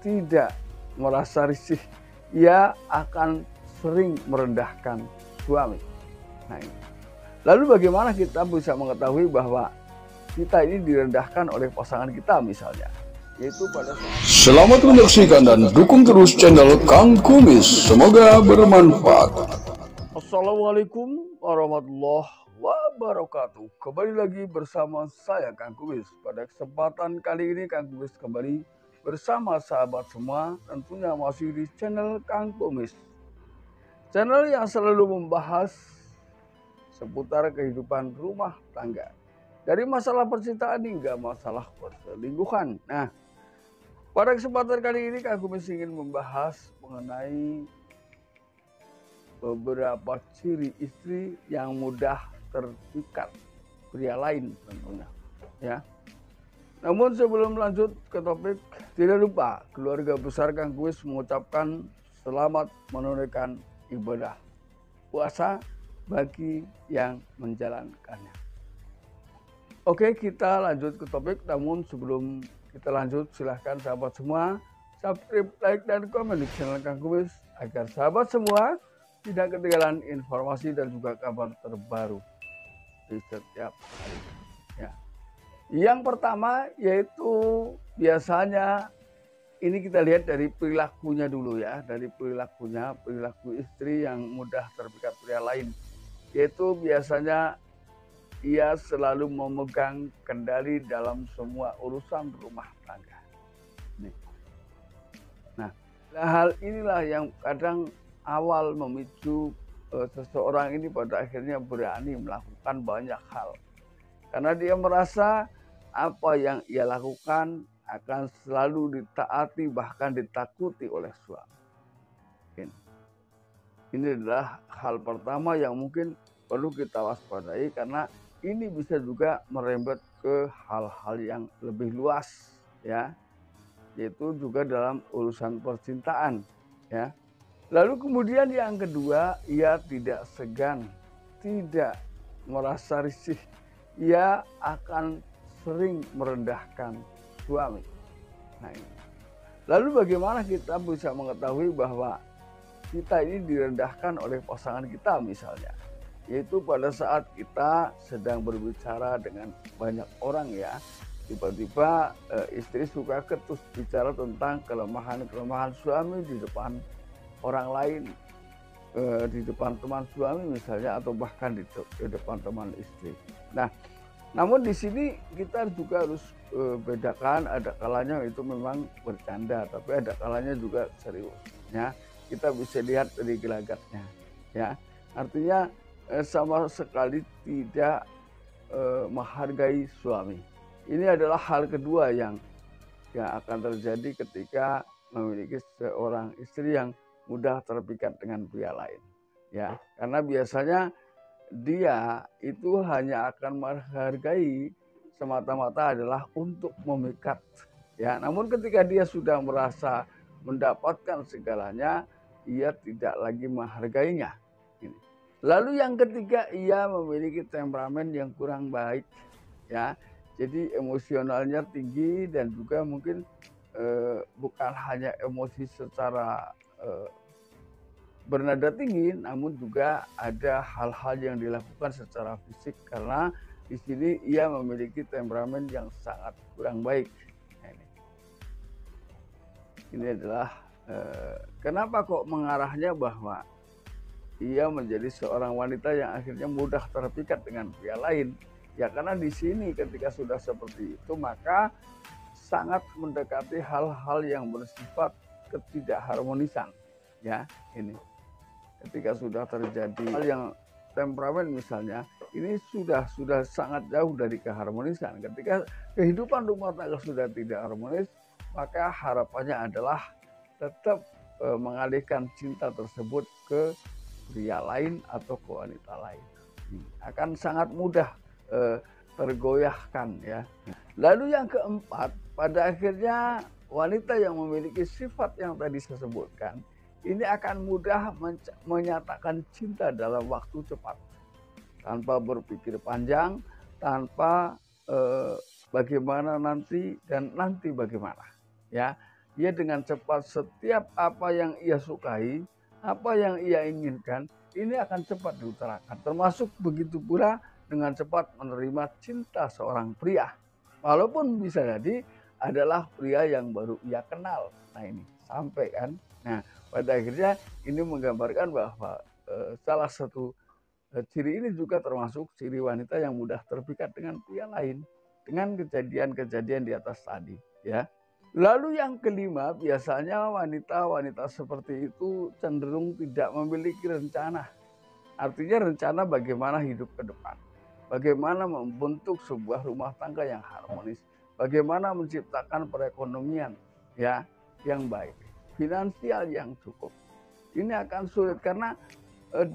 tidak merasa risih, ia akan sering merendahkan suami. Nah, ini. Lalu bagaimana kita bisa mengetahui bahwa kita ini direndahkan oleh pasangan kita misalnya? Yaitu pada saat... Selamat menyaksikan dan dukung terus channel Kang Kumis. Semoga bermanfaat. Assalamualaikum warahmatullahi wabarakatuh. Kembali lagi bersama saya Kang Kumis. Pada kesempatan kali ini Kang Kumis kembali bersama sahabat semua, tentunya masih di channel Kang Kumis. Channel yang selalu membahas seputar kehidupan rumah tangga. Dari masalah percintaan hingga masalah perselingkuhan. Nah, pada kesempatan kali ini Kang Kumis ingin membahas mengenai beberapa ciri istri yang mudah terpikat pria lain tentunya, ya. Namun sebelum lanjut ke topik, tidak lupa keluarga besar Kang Kumis mengucapkan selamat menunaikan ibadah puasa bagi yang menjalankannya. Oke, kita lanjut ke topik. Namun sebelum kita lanjut, silahkan sahabat semua subscribe, like, dan komen di channel Kang Kumis agar sahabat semua tidak ketinggalan informasi dan juga kabar terbaru di setiap hari. Ya. Yang pertama yaitu biasanya ini kita lihat dari perilakunya dulu ya, dari perilaku istri yang mudah terpikat pria lain. Yaitu biasanya ia selalu memegang kendali dalam semua urusan rumah tangga. Nih. Nah, hal inilah yang kadang awal memicu seseorang ini pada akhirnya berani melakukan banyak hal. Karena dia merasa apa yang ia lakukan akan selalu ditaati bahkan ditakuti oleh suami. Ini adalah hal pertama yang mungkin perlu kita waspadai karena ini bisa juga merembet ke hal-hal yang lebih luas ya. Yaitu juga dalam urusan percintaan ya. Lalu kemudian yang kedua, ia tidak segan, tidak merasa risih. Ia akan sering merendahkan suami. Nah, ini. Lalu bagaimana kita bisa mengetahui bahwa kita ini direndahkan oleh pasangan kita misalnya? Yaitu pada saat kita sedang berbicara dengan banyak orang ya. Tiba-tiba istri suka ketus bicara tentang kelemahan-kelemahan suami di depan orang lain, di depan teman suami misalnya, atau bahkan di depan teman istri. Nah, namun di sini kita juga harus bedakan, ada kalanya itu memang bercanda, tapi ada kalanya juga serius. Ya, kita bisa lihat dari gelagatnya. Ya, artinya sama sekali tidak menghargai suami. Ini adalah hal kedua yang akan terjadi ketika memiliki seorang istri yang mudah terpikat dengan pria lain, ya, karena biasanya dia itu hanya akan menghargai semata-mata adalah untuk memikat, ya. Namun ketika dia sudah merasa mendapatkan segalanya, ia tidak lagi menghargainya. Ini. Lalu yang ketiga, ia memiliki temperamen yang kurang baik, ya. Jadi emosionalnya tinggi dan juga mungkin bukan hanya emosi secara bernada tinggi, namun juga ada hal-hal yang dilakukan secara fisik karena di sini ia memiliki temperamen yang sangat kurang baik. Ini adalah kenapa kok mengarahnya bahwa ia menjadi seorang wanita yang akhirnya mudah terpikat dengan pria lain. Ya karena di sini ketika sudah seperti itu maka sangat mendekati hal-hal yang bersifat ketidakharmonisan. Ya, ini ketika sudah terjadi hal yang temperamen misalnya, ini sudah sangat jauh dari keharmonisan. Ketika kehidupan rumah tangga sudah tidak harmonis, maka harapannya adalah tetap mengalihkan cinta tersebut ke pria lain atau ke wanita lain. Akan sangat mudah tergoyahkan ya. Lalu yang keempat, pada akhirnya wanita yang memiliki sifat yang tadi saya sebutkan ini akan mudah menyatakan cinta dalam waktu cepat tanpa berpikir panjang, tanpa bagaimana nanti dan nanti bagaimana ya. ia dengan cepat setiap apa yang ia sukai, apa yang ia inginkan, ini akan cepat diutarakan. Termasuk begitu pula dengan cepat menerima cinta seorang pria. Walaupun bisa jadi adalah pria yang baru ia kenal. Nah ini sampai kan. Nah pada akhirnya ini menggambarkan bahwa salah satu ciri ini juga termasuk ciri wanita yang mudah terpikat dengan pria lain dengan kejadian-kejadian di atas tadi, ya. Lalu yang kelima, biasanya wanita-wanita seperti itu cenderung tidak memiliki rencana. Artinya rencana bagaimana hidup ke depan, bagaimana membentuk sebuah rumah tangga yang harmonis, bagaimana menciptakan perekonomian ya yang baik, finansial yang cukup. Ini akan sulit karena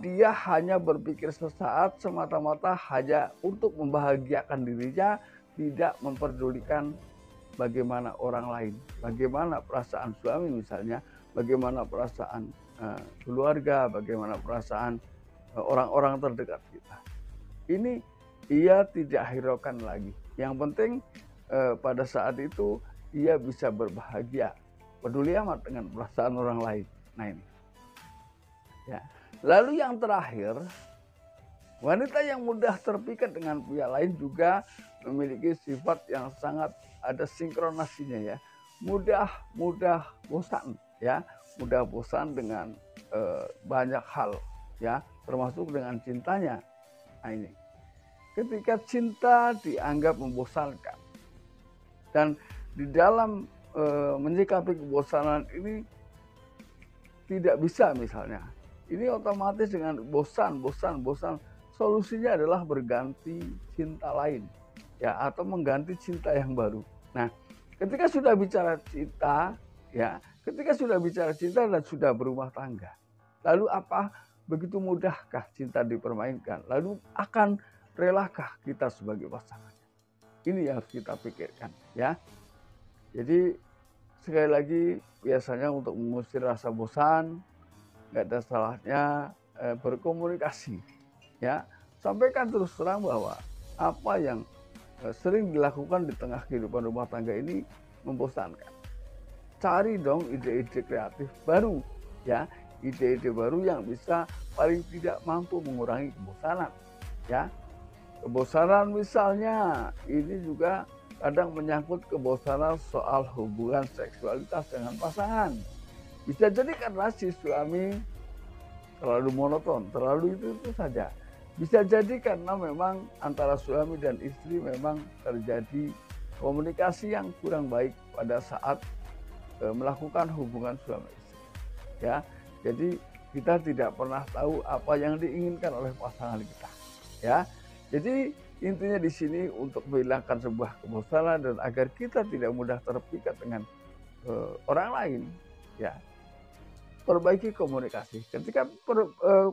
dia hanya berpikir sesaat semata-mata hanya untuk membahagiakan dirinya, tidak memperdulikan bagaimana orang lain, bagaimana perasaan suami misalnya, bagaimana perasaan keluarga, bagaimana perasaan orang-orang terdekat kita. Ini ia tidak hiraukan lagi. Yang penting pada saat itu ia bisa berbahagia, peduli amat dengan perasaan orang lain. Nah ini. Ya. Lalu yang terakhir, wanita yang mudah terpikat dengan pria lain juga memiliki sifat yang sangat ada sinkronasinya ya. Mudah bosan ya, mudah bosan dengan banyak hal ya, termasuk dengan cintanya. Nah ini. Ketika cinta dianggap membosankan dan di dalam menyikapi kebosanan ini tidak bisa misalnya. Ini otomatis dengan bosan. Solusinya adalah berganti cinta lain ya, atau mengganti cinta yang baru. Nah, ketika sudah bicara cinta ya, ketika sudah bicara cinta dan sudah berumah tangga, lalu apa? Begitu mudahkah cinta dipermainkan? Lalu akan relakah kita sebagai pasangan? Ini yang harus kita pikirkan ya. Jadi sekali lagi, biasanya untuk mengusir rasa bosan, nggak ada salahnya berkomunikasi ya. Sampaikan terus terang bahwa apa yang sering dilakukan di tengah kehidupan rumah tangga ini membosankan. Cari dong ide-ide kreatif baru ya, ide-ide baru yang bisa paling tidak mampu mengurangi kebosanan ya. Kebosanan misalnya ini juga kadang menyangkut kebosanan soal hubungan seksualitas dengan pasangan. Bisa jadi karena si suami terlalu monoton, terlalu itu saja. Bisa jadi karena memang antara suami dan istri memang terjadi komunikasi yang kurang baik pada saat melakukan hubungan suami istri. Ya, jadi kita tidak pernah tahu apa yang diinginkan oleh pasangan kita. Ya, jadi intinya di sini untuk menghilangkan sebuah kebosanan dan agar kita tidak mudah terpikat dengan orang lain. Ya, perbaiki komunikasi. Ketika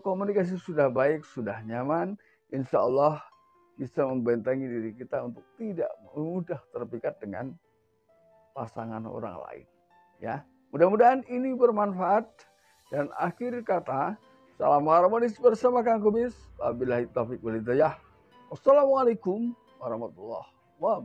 komunikasi sudah baik, sudah nyaman, insya Allah bisa membentengi diri kita untuk tidak mudah terpikat dengan pasangan orang lain. Ya, mudah-mudahan ini bermanfaat. Dan akhir kata, salam harmonis bersama Kang Kumis. Wabillahi taufiq wal hidayah. Wassalamualaikum warahmatullahi wabarakatuh.